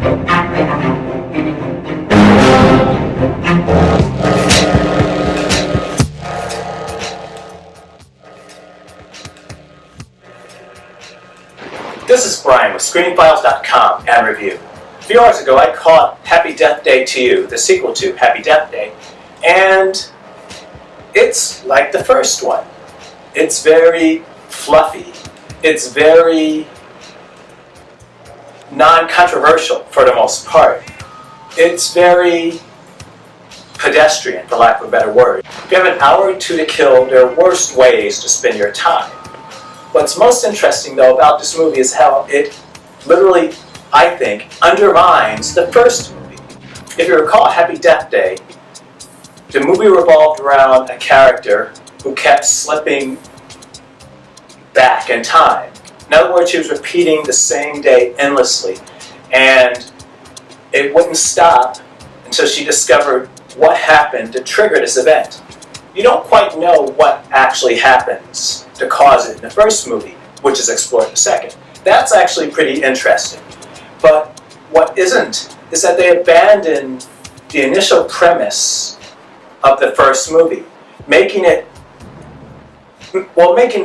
This is Brian with ScreeningFiles.com and Review. A few hours ago I caught Happy Death Day to You, the sequel to Happy Death Day, and it's like the first one. It's very fluffy. It's very non-controversial for the most part. It's very pedestrian, for lack of a better word. If you have an hour or two to kill, there are worse ways to spend your time. What's most interesting, though, about this movie is how it literally, I think, undermines the first movie. If you recall Happy Death Day, the movie revolved around a character who kept slipping back in time. In other words, she was repeating the same day endlessly, and it wouldn't stop until she discovered what happened to trigger this event. You don't quite know what actually happens to cause it in the first movie, which is explored in the second. That's actually pretty interesting. But what isn't is that they abandon the initial premise of the first movie, making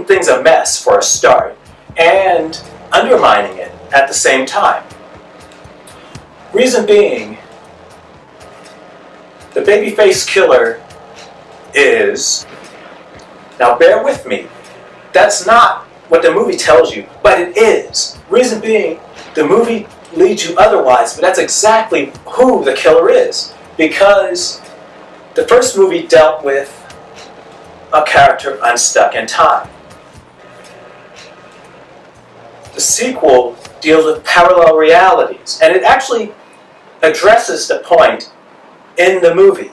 things a mess for a start, and undermining it at the same time. Reason being, the Babyface killer is, now bear with me, that's not what the movie tells you, but it is. Reason being, the movie leads you otherwise, but that's exactly who the killer is, because the first movie dealt with a character unstuck in time. The sequel deals with parallel realities, and it actually addresses the point in the movie,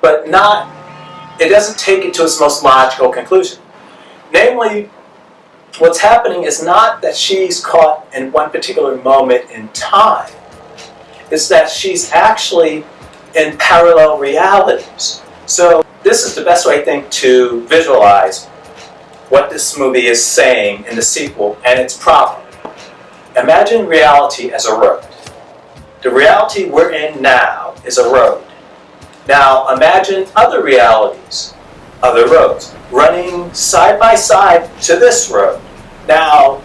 but it doesn't take it to its most logical conclusion. Namely, what's happening is not that she's caught in one particular moment in time. It's that she's actually in parallel realities. So this is the best way, I think, to visualize what this movie is saying in the sequel and its problem. Imagine reality as a road. The reality we're in now is a road. Now imagine other realities, other roads, running side by side to this road. Now,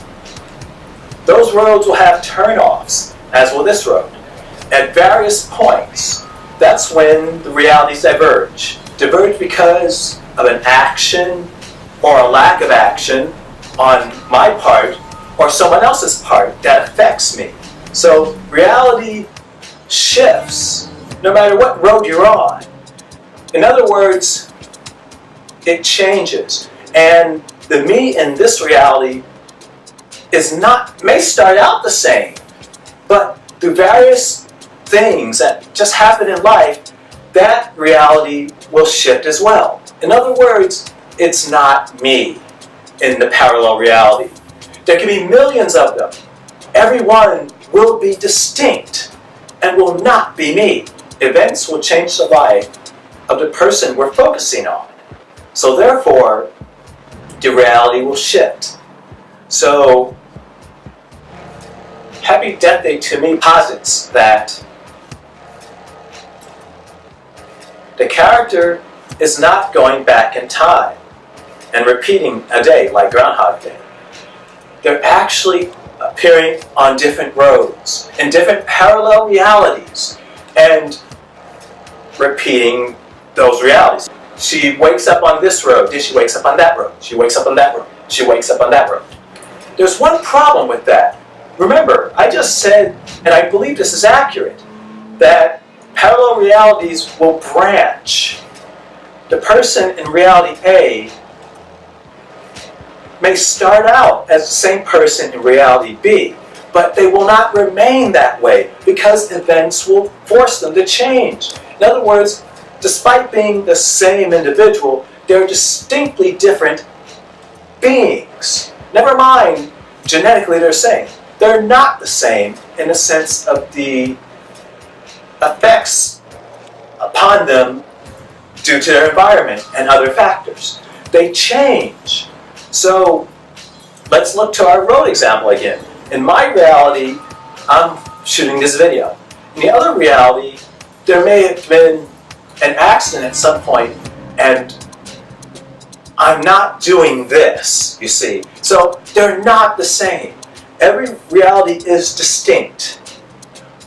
those roads will have turn-offs, as will this road. At various points, that's when the realities diverge. Diverge because of an action or a lack of action on my part or someone else's part that affects me. So reality shifts no matter what road you're on. In other words, it changes. And the me in this reality may start out the same, but through various things that just happen in life, that reality will shift as well. In other words, it's not me in the parallel reality. There can be millions of them. Every one will be distinct and will not be me. Events will change the life of the person we're focusing on. So therefore, the reality will shift. So, Happy Death Day to me posits that the character is not going back in time and repeating a day like Groundhog Day. They're actually appearing on different roads, in different parallel realities, and repeating those realities. She wakes up on this road, then she wakes up on that road, she wakes up on that road, she wakes up on that road. There's one problem with that. Remember, I just said, and I believe this is accurate, that parallel realities will branch. The person in reality A may start out as the same person in reality B, but they will not remain that way because events will force them to change. In other words, despite being the same individual, they're distinctly different beings. Never mind, genetically they're the same. They're not the same in the sense of the effects upon them due to their environment and other factors. They change. So let's look to our road example again. In my reality, I'm shooting this video. In the other reality, there may have been an accident at some point, and I'm not doing this, you see. So they're not the same. Every reality is distinct.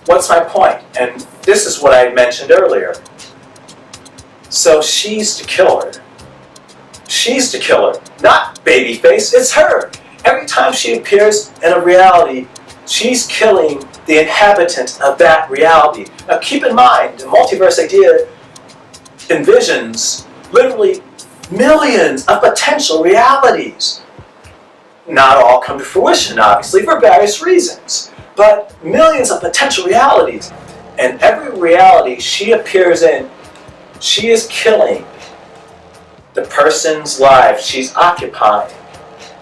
What's my point? And this is what I mentioned earlier. So she's the killer. She's the killer, not Babyface, it's her. Every time she appears in a reality, she's killing the inhabitant of that reality. Now keep in mind, the multiverse idea envisions literally millions of potential realities. Not all come to fruition, obviously, for various reasons, but millions of potential realities. And every reality she appears in, she is killing the person's life she's occupying.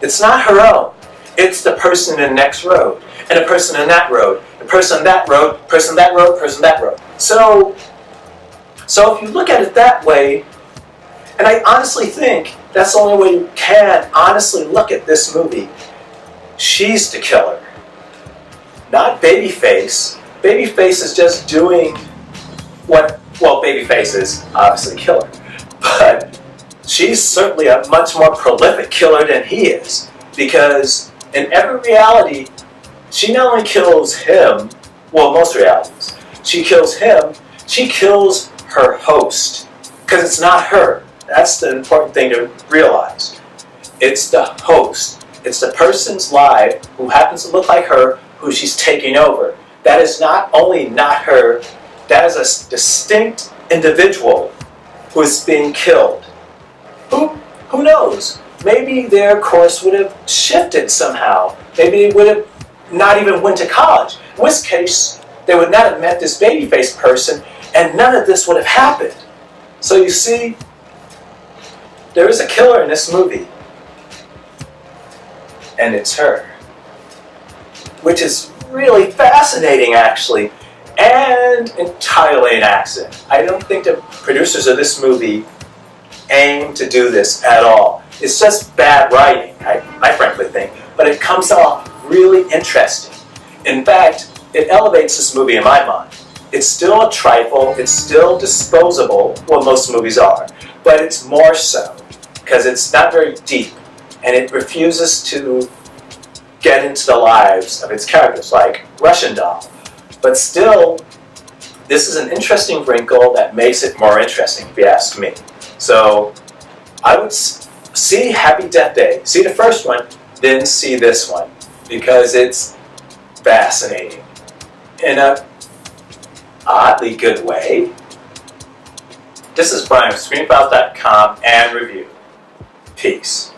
It's not her own. It's the person in the next road, and the person in that road, the person in that road, person in that road, person in that road. So if you look at it that way, and I honestly think that's the only way you can honestly look at this movie, she's the killer, not Babyface. Babyface is just doing what, well, Babyface is obviously a killer, but she's certainly a much more prolific killer than he is, because in every reality, she not only kills him, well, most realities, she kills him, she kills her host, because it's not her. That's the important thing to realize. It's the host. It's the person's life who happens to look like her, who she's taking over. That is not only not her, that is a distinct individual who is being killed. Who knows? Maybe their course would have shifted somehow. Maybe they would have not even went to college. In which case, they would not have met this Babyface person, and none of this would have happened. So you see, there is a killer in this movie, and it's her. Which is really fascinating, actually, and entirely an accident. I don't think the producers of this movie aim to do this at all. It's just bad writing, I frankly think, but it comes off really interesting. In fact, it elevates this movie in my mind. It's still a trifle, it's still disposable, well, most movies are, but it's more so, because it's not very deep, and it refuses to get into the lives of its characters, like Russian Doll. But still, this is an interesting wrinkle that makes it more interesting, if you ask me. So, I would see Happy Death Day, see the first one, then see this one, because it's fascinating in a oddly good way. This is Brian from ScreenFiles.com and Review. Peace.